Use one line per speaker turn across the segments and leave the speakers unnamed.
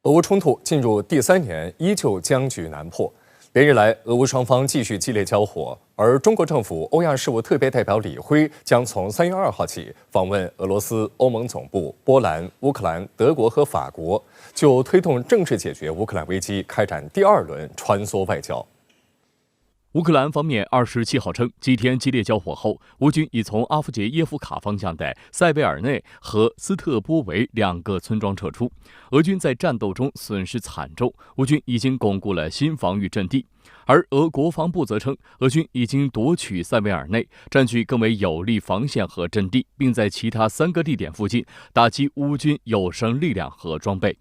俄乌冲突进入第3年，依旧僵局难破。连日来，俄乌双方继续激烈交火，而中国政府欧亚事务特别代表李辉将从3月2号起访问俄罗斯、欧盟总部、波兰、乌克兰、德国和法国，就推动政治解决乌克兰危机开展第2轮穿梭外交。
乌克兰方面27号称，几天激烈交火后，乌军已从阿夫杰耶夫卡方向的塞维尔内和斯特波维2个村庄撤出。俄军在战斗中损失惨重，乌军已经巩固了新防御阵地。而俄国防部则称，俄军已经夺取塞维尔内，占据更为有力防线和阵地，并在其他3个地点附近打击乌军有生力量和装备。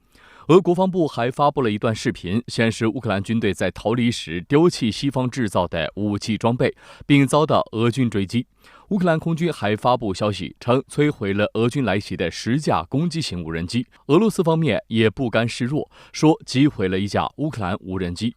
俄国防部还发布了一段视频，显示乌克兰军队在逃离时丢弃西方制造的武器装备，并遭到俄军追击。乌克兰空军还发布消息称，摧毁了俄军来袭的10架攻击型无人机。俄罗斯方面也不甘示弱，说击毁了1架乌克兰无人机。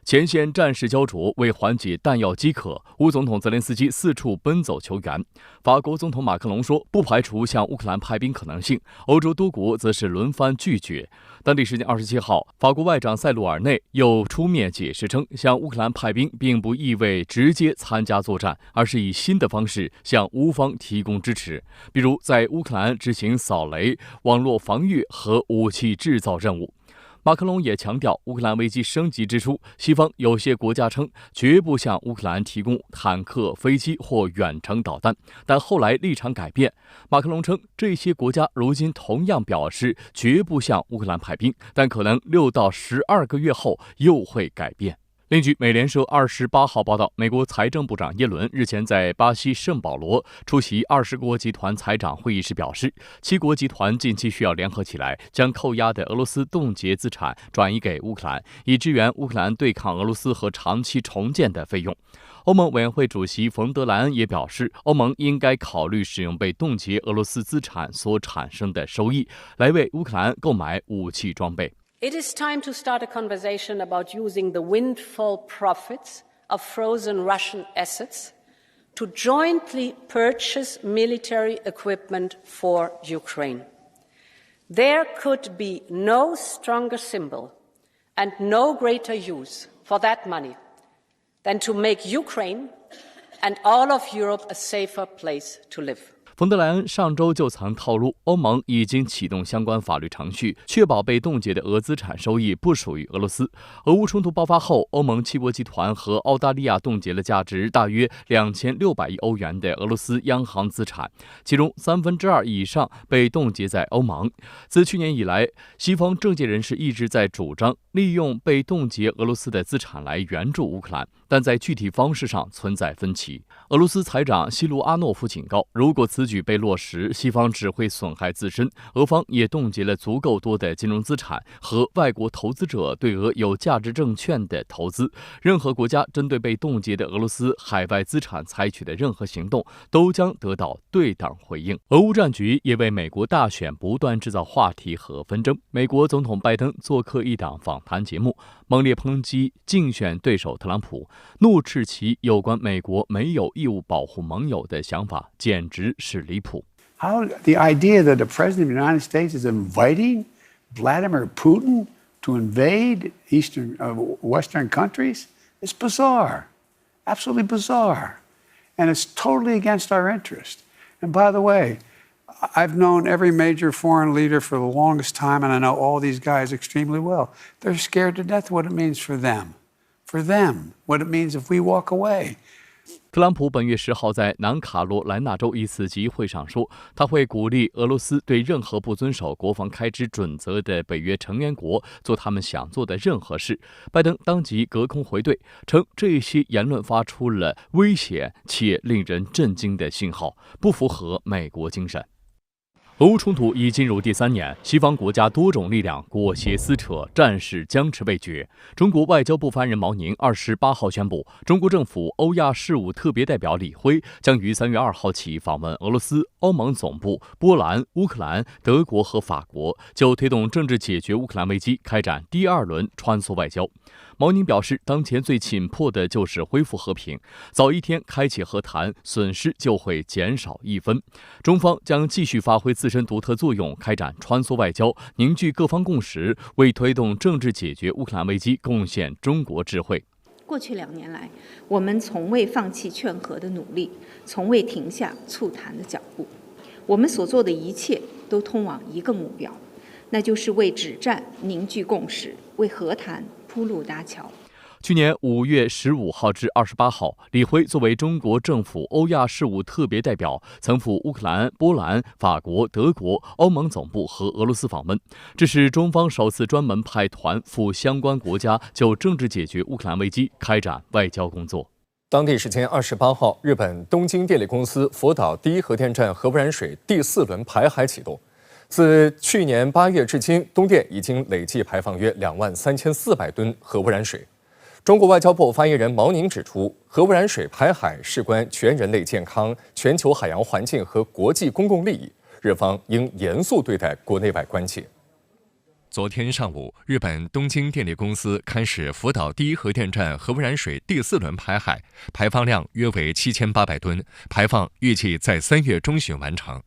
前线战事焦灼，为缓解弹药饥渴，乌总统泽连斯基四处奔走求援。法国总统马克龙说，不排除向乌克兰派兵可能性。欧洲多国则是轮番拒绝。当地时间27号，法国外长塞鲁尔内又出面解释称，向乌克兰派兵并不意味直接参加作战，而是以新的方式向乌方提供支持，比如在乌克兰执行扫雷、网络防御和武器制造任务。马克龙也强调，乌克兰危机升级之初，西方有些国家称绝不向乌克兰提供坦克、飞机或远程导弹，但后来立场改变。马克龙称，这些国家如今同样表示绝不向乌克兰派兵，但可能6到12个月后又会改变。另据美联社28号报道，美国财政部长耶伦日前在巴西圣保罗出席20国集团财长会议时表示，7国集团近期需要联合起来，将扣押的俄罗斯冻结资产转移给乌克兰，以支援乌克兰对抗俄罗斯和长期重建的费用。欧盟委员会主席冯德莱恩也表示，欧盟应该考虑使用被冻结俄罗斯资产所产生的收益，来为乌克兰购买武器装备。
It is time to start a conversation about using the windfall profits of frozen Russian assets to jointly purchase military equipment for Ukraine. There could be no stronger symbol and no greater use for that money than to make Ukraine and all of Europe a safer place to live.
冯德莱恩上周就曾透露，欧盟已经启动相关法律程序，确保被冻结的俄资产收益不属于俄罗斯。俄乌冲突爆发后，欧盟7国集团和澳大利亚冻结了价值大约2600亿欧元的俄罗斯央行资产，其中2/3以上被冻结在欧盟。自去年以来，西方政界人士一直在主张利用被冻结俄罗斯的资产来援助乌克兰，但在具体方式上存在分歧。俄罗斯财长西卢阿诺夫警告，如果此举被落实，西方只会损害自身。俄方也冻结了足够多的金融资产和外国投资者对俄有价值证券的投资。任何国家针对被冻结的俄罗斯海外资产采取的任何行动，都将得到对等回应。俄乌战局也为美国大选不断制造话题和纷争。美国总统拜登做客一档访谈节目，猛烈抨击竞选对手特朗普，怒斥其有关美国没有义务保护盟友的想法简直是离谱。
How the idea that the president of the United States is inviting Vladimir Putin to invade Western countries is bizarre, absolutely bizarre, and it's totally against our interest. And by the way, I've known every major foreign leader for the longest time, and I know all these guys extremely well. They're scared to death what it means for them. For them, what it means if we walk away.
特朗普本月10号在南卡罗来纳州一次集会上说，他会鼓励俄罗斯对任何不遵守国防开支准则的北约成员国做他们想做的任何事。拜登当即隔空回怼，称这些言论发出了危险且令人震惊的信号，不符合美国精神。 俄乌冲突已进入第3年，西方国家多种力量裹挟撕扯，战事僵持未决。中国外交部发言人毛宁28号宣布，中国政府欧亚事务特别代表李辉将于3月2号起访问俄罗斯、欧盟总部、波兰、乌克兰、德国和法国，就推动政治解决乌克兰危机开展第2轮穿梭外交。毛宁表示，当前最紧迫的就是恢复和平，早一天开启和谈，损失就会减少1分。中方将继续发挥自身独特作用，开展穿梭外交，凝聚各方共识，为推动政治解决乌克兰危机贡献中国智慧。
过去2年来，我们从未放弃劝和的努力，从未停下促谈的脚步。我们所做的一切都通往一个目标，那就是为止战凝聚共识，为和谈铺路搭桥。
去年5月15号至28号，李辉作为中国政府欧亚事务特别代表，曾赴乌克兰、波兰、法国、德国、欧盟总部和俄罗斯访问。这是中方首次专门派团赴相关国家就政治解决乌克兰危机开展外交工作。
当地时间28号，日本东京电力公司福岛第一核电站核污染水第4轮排海启动。自去年8月至今，东电已经累计排放约23400吨核污染水。中国外交部发言人毛宁指出，核污染水排海事关全人类健康、全球海洋环境和国际公共利益，日方应严肃对待国内外关切。
昨天上午，日本东京电力公司开始福岛第一核电站核污染水第4轮排海，排放量约为7800吨，排放预计在3月中旬完成。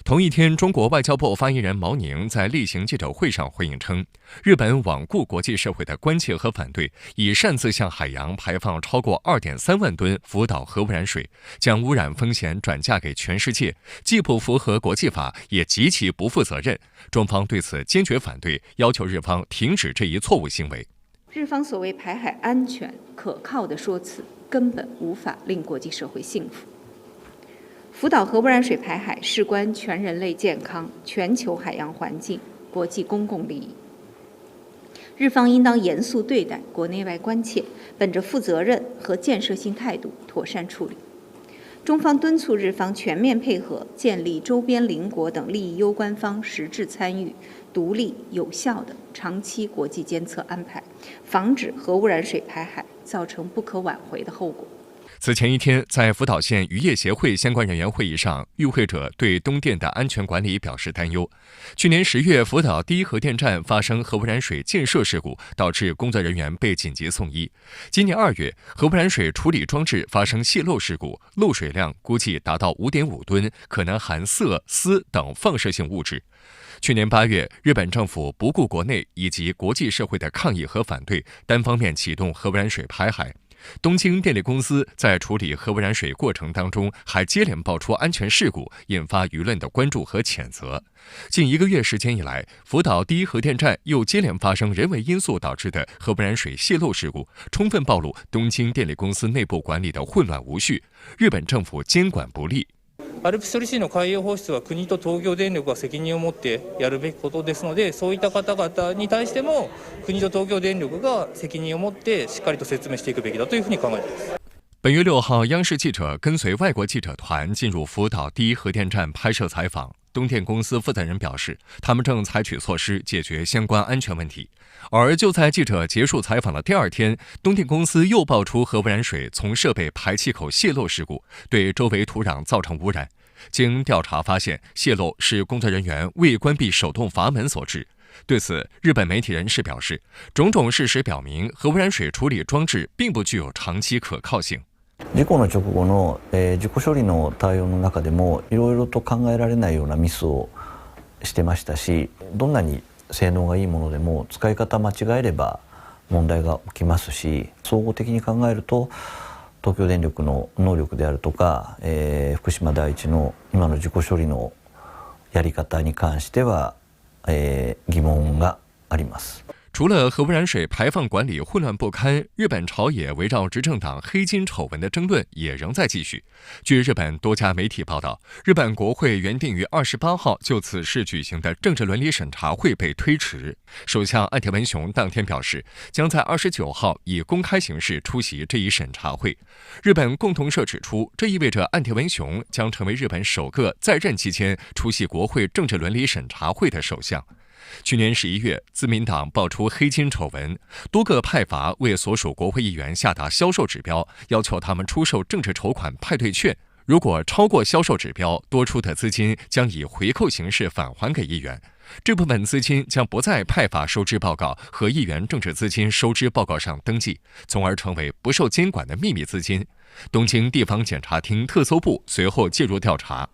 同一天，中国外交部发言人毛宁在例行记者会上回应称，日本罔顾国际社会的关切和反对，已擅自向海洋排放超过2.3万吨福岛核污染水，将污染风险转嫁给全世界，既不符合国际法，也极其不负责任。中方对此坚决反对，要求日方停止这一错误行为。
日方所谓排海安全可靠的说辞，根本无法令国际社会信服。福岛核污染水排海事关全人类健康、全球海洋环境、国际公共利益。日方应当严肃对待国内外关切，本着负责任和建设性态度妥善处理。中方敦促日方全面配合，建立周边邻国等利益攸关方实质参与、独立有效的长期国际监测安排，防止核污染水排海造成不可挽回的后果。
此前一天，在福岛县渔业协会相关人员会议上，与会者对东电的安全管理表示担忧。去年10月，福岛第一核电站发生核污染水溅射事故，导致工作人员被紧急送医。今年2月，核污染水处理装置发生泄漏事故，漏水量估计达到5.5吨，可能含铯、锶等放射性物质。去年8月，日本政府不顾国内以及国际社会的抗议和反对，单方面启动核污染水排海。东京电力公司在处理核污染水过程当中，还接连爆出安全事故，引发舆论的关注和谴责。近1个月时间以来，福岛第一核电站又接连发生人为因素导致的核污染水泄漏事故，充分暴露东京电力公司内部管理的混乱无序，日本政府监管不力。
ALPS処理水の海洋放出は国と東京電力が責任を持ってやるべきことですので、そういった方々に対しても国と東京電力が責任を持ってしっかりと説明していくべきだというふうに考えています。
本月6号，央视记者跟随外国记者团进入福岛第一核电站拍摄采访。东电公司负责人表示，他们正采取措施解决相关安全问题。而就在记者结束采访的第2天，东电公司又爆出核污染水从设备排气口泄漏事故，对周围土壤造成污染。经调查发现，泄漏是工作人员未关闭手动阀门所致。对此，日本媒体人士表示，种种事实表明，核污染水处理装置并不具有長期可靠性。
事故の直後の事故処理の対応の中でもいろいろと考えられないようなミスをしてましたし、どんなに性能がいいものでも使い方間違えれば問題が起きますし、総合的に考えると東京電力の能力であるとか、福島第一の今の事故処理のやり方に関しては、疑問があります。
除了核污染水排放管理混乱不堪，日本朝野围绕执政党黑金丑闻的争论也仍在继续。据日本多家媒体报道，日本国会原定于28号就此事举行的政治伦理审查会被推迟。首相岸田文雄当天表示，将在29号以公开形式出席这一审查会。日本共同社指出，这意味着岸田文雄将成为日本首个在任期间出席国会政治伦理审查会的首相。去年11月，自民党爆出黑金丑闻，多个派阀为所属国会议员下达销售指标，要求他们出售政治筹款派对券，如果超过销售指标，多出的资金将以回扣形式返还给议员。这部分资金将不在派发收支报告和议员政治资金收支报告上登记，从而成为不受监管的秘密资金。东京地方检察厅特搜部随后介入调查。